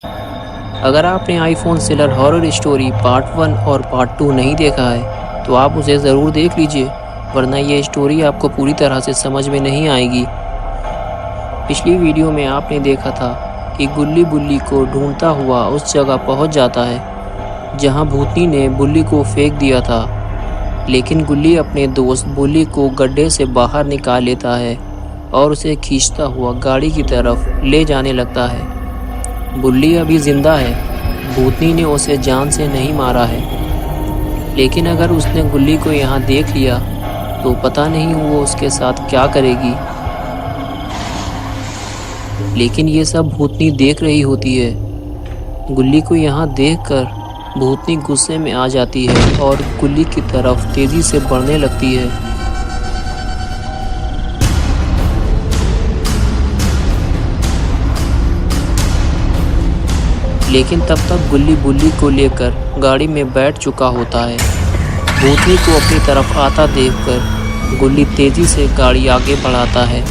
अगर आपने iPhone seller horror story part 1 और पार्ट 2 नहीं देखा है तो आप उसे ज़रूर देख लीजिए, वरना ये स्टोरी आपको पूरी तरह से समझ में नहीं आएगी। पिछली वीडियो में आपने देखा था कि गुल्ली बुल्ली को ढूंढता हुआ उस जगह पहुंच जाता है जहां भूतनी ने बुल्ली को फेंक दिया था, लेकिन गुल्ली अपने दोस्त बुल्ली को गड्ढे से बाहर निकाल लेता है और उसे खींचता हुआ गाड़ी की तरफ ले जाने लगता है। बुल्ली अभी जिंदा है, भूतनी ने उसे जान से नहीं मारा है, लेकिन अगर उसने गुल्ली को यहाँ देख लिया तो पता नहीं वो उसके साथ क्या करेगी। लेकिन ये सब भूतनी देख रही होती है। गुल्ली को यहाँ देखकर भूतनी गुस्से में आ जाती है और गुल्ली की तरफ तेजी से बढ़ने लगती है। लेकिन तब तक गुल्ली बुल्ली को लेकर गाड़ी में बैठ चुका होता है। भूतनी को अपनी तरफ आता देखकर गुल्ली तेजी से गाड़ी आगे बढ़ाता है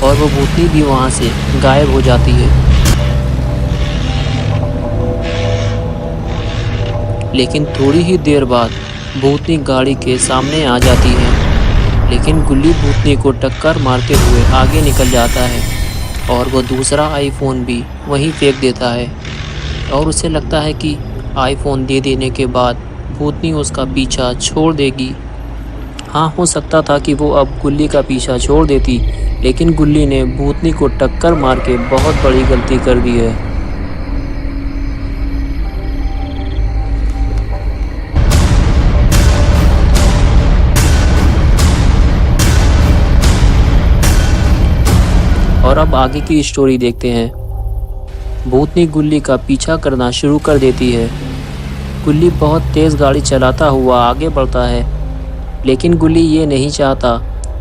और वो भूतनी भी वहां से गायब हो जाती है। लेकिन थोड़ी ही देर बाद भूतनी गाड़ी के सामने आ जाती है, लेकिन गुल्ली भूतनी को टक्कर मारते हुए आगे निकल जाता है और वो दूसरा आईफोन भी वहीं फेंक देता है और उसे लगता है कि आईफोन दे देने के बाद भूतनी उसका पीछा छोड़ देगी। हाँ, हो सकता था कि वो अब गुल्ली का पीछा छोड़ देती, लेकिन गुल्ली ने भूतनी को टक्कर मार के बहुत बड़ी गलती कर दी है। और अब आगे की स्टोरी देखते हैं। भूतनी गुल्ली का पीछा करना शुरू कर देती है। गुल्ली बहुत तेज़ गाड़ी चलाता हुआ आगे बढ़ता है, लेकिन गुल्ली ये नहीं चाहता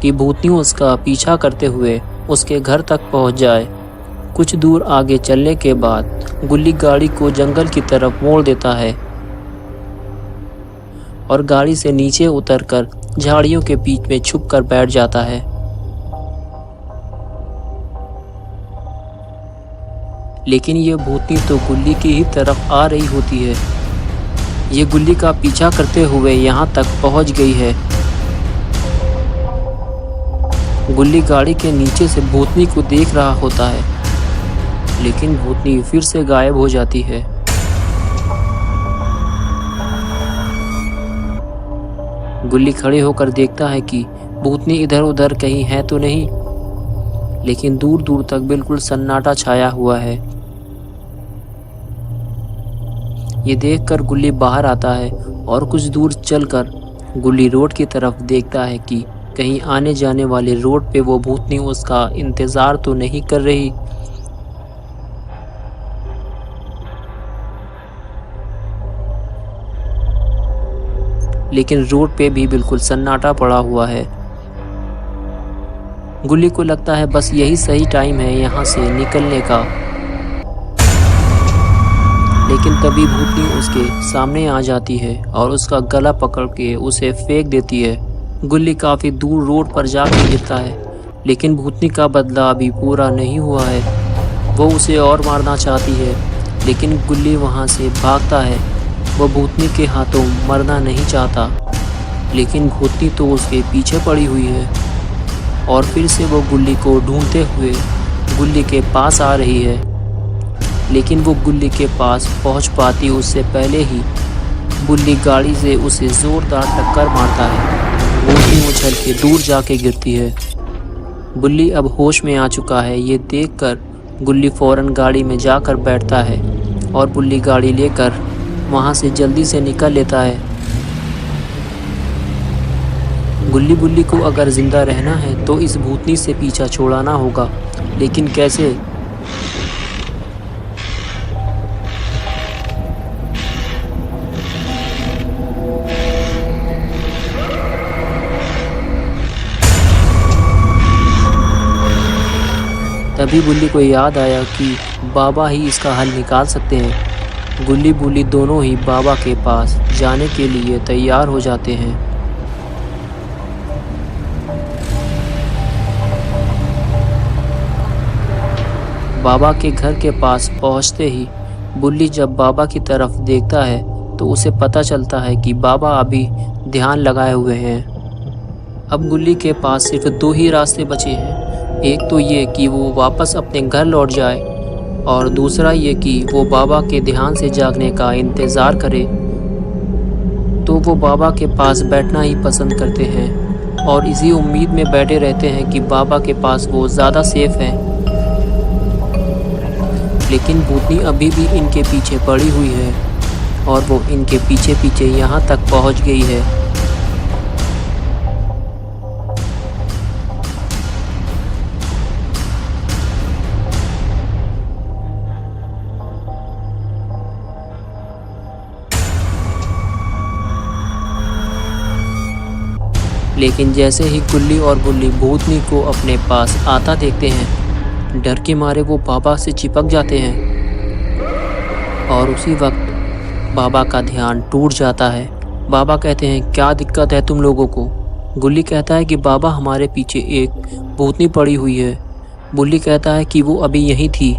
कि भूतनी उसका पीछा करते हुए उसके घर तक पहुंच जाए। कुछ दूर आगे चलने के बाद गुल्ली गाड़ी को जंगल की तरफ मोड़ देता है और गाड़ी से नीचे उतरकर झाड़ियों के बीच में छुप कर बैठ जाता है। लेकिन ये भूतनी तो गुल्ली की ही तरफ आ रही होती है। ये गुल्ली का पीछा करते हुए यहाँ तक पहुँच गई है। गुल्ली गाड़ी के नीचे से भूतनी को देख रहा होता है, लेकिन भूतनी फिर से गायब हो जाती है। गुल्ली खड़े होकर देखता है कि भूतनी इधर उधर कहीं है तो नहीं, लेकिन दूर दूर तक बिल्कुल सन्नाटा छाया हुआ है। ये देखकर गुल्ली बाहर आता है और कुछ दूर चलकर गुल्ली रोड की तरफ देखता है कि कहीं आने जाने वाले रोड पे वो भूतनी उसका इंतज़ार तो नहीं कर रही। लेकिन रोड पे भी बिल्कुल सन्नाटा पड़ा हुआ है। गुल्ली को लगता है बस यही सही टाइम है यहाँ से निकलने का, लेकिन तभी भूतनी उसके सामने आ जाती है और उसका गला पकड़ के उसे फेंक देती है। गुल्ली काफ़ी दूर रोड पर जाके गिरता है, लेकिन भूतनी का बदला अभी पूरा नहीं हुआ है। वो उसे और मारना चाहती है, लेकिन गुल्ली वहाँ से भागता है। वो भूतनी के हाथों मरना नहीं चाहता, लेकिन भूतनी तो उसके पीछे पड़ी हुई है और फिर से वो गुल्ली को ढूंढते हुए गुल्ली के पास आ रही है। लेकिन वो गुल्ली के पास पहुंच पाती उससे पहले ही गुल्ली गाड़ी से उसे ज़ोरदार टक्कर मारता है। भूतनी उछल के दूर जाके गिरती है। गुल्ली अब होश में आ चुका है। ये देखकर गुल्ली फ़ौरन गाड़ी में जाकर बैठता है और गुल्ली गाड़ी लेकर वहाँ से जल्दी से निकल लेता है। गुल्ली बुल्ली को अगर ज़िंदा रहना है तो इस भूतनी से पीछा छुड़ाना होगा, लेकिन कैसे? तभी गुल्ली को याद आया कि बाबा ही इसका हल निकाल सकते हैं। गुल्ली बुल्ली दोनों ही बाबा के पास जाने के लिए तैयार हो जाते हैं। बाबा के घर के पास पहुंचते ही बुल्ली जब बाबा की तरफ देखता है तो उसे पता चलता है कि बाबा अभी ध्यान लगाए हुए हैं। अब गुल्ली के पास सिर्फ 2 ही रास्ते बचे हैं। एक तो ये कि वो वापस अपने घर लौट जाए और दूसरा ये कि वो बाबा के ध्यान से जागने का इंतज़ार करे। तो वो बाबा के पास बैठना ही पसंद करते हैं और इसी उम्मीद में बैठे रहते हैं कि बाबा के पास वो ज़्यादा सेफ है। लेकिन भूतनी अभी भी इनके पीछे पड़ी हुई है और वो इनके पीछे पीछे यहाँ तक पहुँच गई है। लेकिन जैसे ही गुल्ली और बुल्ली भूतनी को अपने पास आता देखते हैं, डर के मारे वो बाबा से चिपक जाते हैं और उसी वक्त बाबा का ध्यान टूट जाता है। बाबा कहते हैं, क्या दिक्कत है तुम लोगों को? गुल्ली कहता है कि बाबा हमारे पीछे एक भूतनी पड़ी हुई है। बुल्ली कहता है कि वो अभी यहीं थी।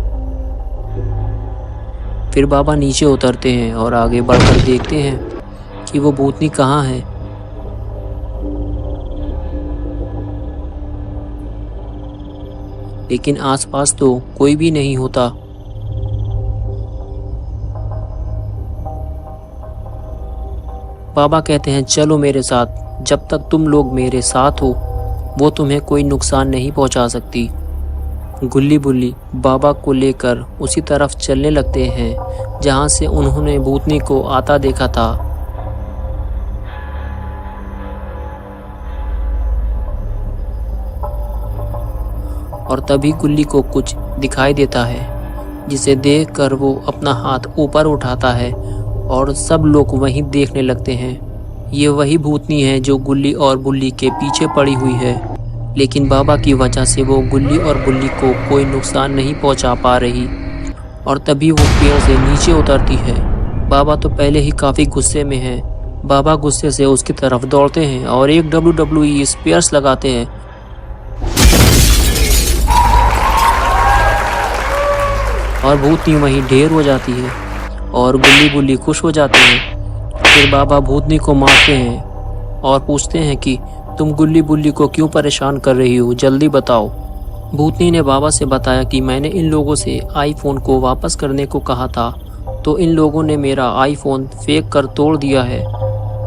फिर बाबा नीचे उतरते हैं और आगे बढ़कर देखते हैं कि वो भूतनी कहाँ है। लेकिन आसपास तो कोई भी नहीं होता। बाबा कहते हैं, चलो मेरे साथ, जब तक तुम लोग मेरे साथ हो वो तुम्हें कोई नुकसान नहीं पहुंचा सकती। गुल्ली बुल्ली बाबा को लेकर उसी तरफ चलने लगते हैं जहां से उन्होंने भूतनी को आता देखा था। और तभी गुल्ली को कुछ दिखाई देता है, जिसे देखकर वो अपना हाथ ऊपर उठाता है और सब लोग वहीं देखने लगते हैं। ये वही भूतनी है जो गुल्ली और बुल्ली के पीछे पड़ी हुई है, लेकिन बाबा की वजह से वो गुल्ली और बुल्ली को कोई नुकसान नहीं पहुंचा पा रही। और तभी वो पेड़ से नीचे उतरती है। बाबा तो पहले ही काफ़ी गुस्से में है। बाबा गुस्से से उसकी तरफ दौड़ते हैं और एक WWE स्पेयर्स लगाते हैं। और भूतनी वहीं ढेर हो जाती है और गुल्ली बुल्ली खुश हो जाते हैं। फिर बाबा भूतनी को मारते हैं और पूछते हैं कि तुम गुल्ली बुल्ली को क्यों परेशान कर रही हो, जल्दी बताओ। भूतनी ने बाबा से बताया कि मैंने इन लोगों से आईफोन को वापस करने को कहा था, तो इन लोगों ने मेरा आईफोन फेंक कर तोड़ दिया है।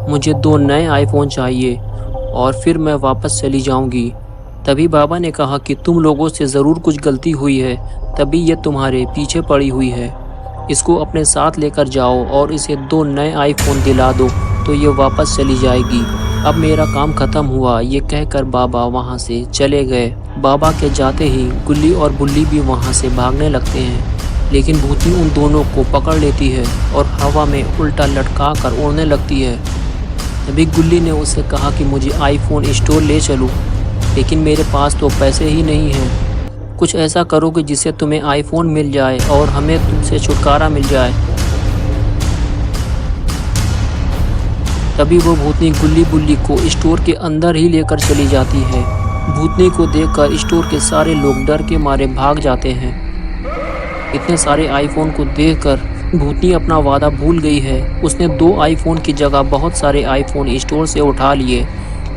मुझे 2 नए आईफोन चाहिए और फिर मैं वापस चली जाऊंगी। तभी बाबा ने कहा कि तुम लोगों से ज़रूर कुछ गलती हुई है, तभी ये तुम्हारे पीछे पड़ी हुई है। इसको अपने साथ लेकर जाओ और इसे 2 नए आईफोन दिला दो तो ये वापस चली जाएगी। अब मेरा काम ख़त्म हुआ, ये कहकर बाबा वहाँ से चले गए। बाबा के जाते ही गुल्ली और बुल्ली भी वहाँ से भागने लगते हैं, लेकिन भूतनी उन दोनों को पकड़ लेती है और हवा में उल्टा लटका कर उड़ने लगती है। तभी गुल्ली ने उससे कहा कि मुझे आईफोन स्टोर ले चलो, लेकिन मेरे पास तो पैसे ही नहीं हैं। कुछ ऐसा करो कि जिससे तुम्हें आईफोन मिल जाए और हमें तुमसे छुटकारा मिल जाए। तभी वो भूतनी गुल्ली बुल्ली को स्टोर के अंदर ही लेकर चली जाती है। भूतनी को देखकर स्टोर के सारे लोग डर के मारे भाग जाते हैं। इतने सारे आईफोन को देखकर भूतनी अपना वादा भूल गई है। उसने 2 आईफोन की जगह बहुत सारे आईफोन स्टोर से उठा लिए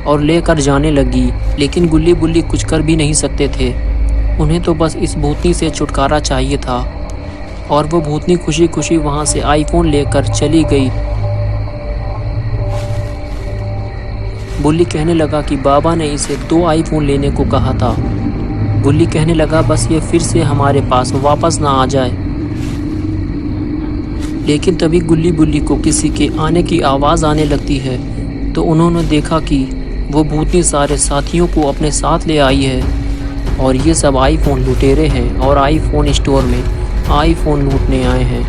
और लेकर जाने लगी, लेकिन गुल्ली बुल्ली कुछ कर भी नहीं सकते थे। उन्हें तो बस इस भूतनी से छुटकारा चाहिए था और वो भूतनी खुशी खुशी वहाँ से आईफोन लेकर चली गई। बुल्ली कहने लगा कि बाबा ने इसे 2 आईफोन लेने को कहा था। बुल्ली कहने लगा बस ये फिर से हमारे पास वापस ना आ जाए। लेकिन तभी गुल्ली बुल्ली को किसी के आने की आवाज़ आने लगती है, तो उन्होंने देखा कि वो भूतनी सारे साथियों को अपने साथ ले आई है और ये सब आईफोन लुटेरे हैं और आईफोन स्टोर में आईफोन लूटने आए हैं।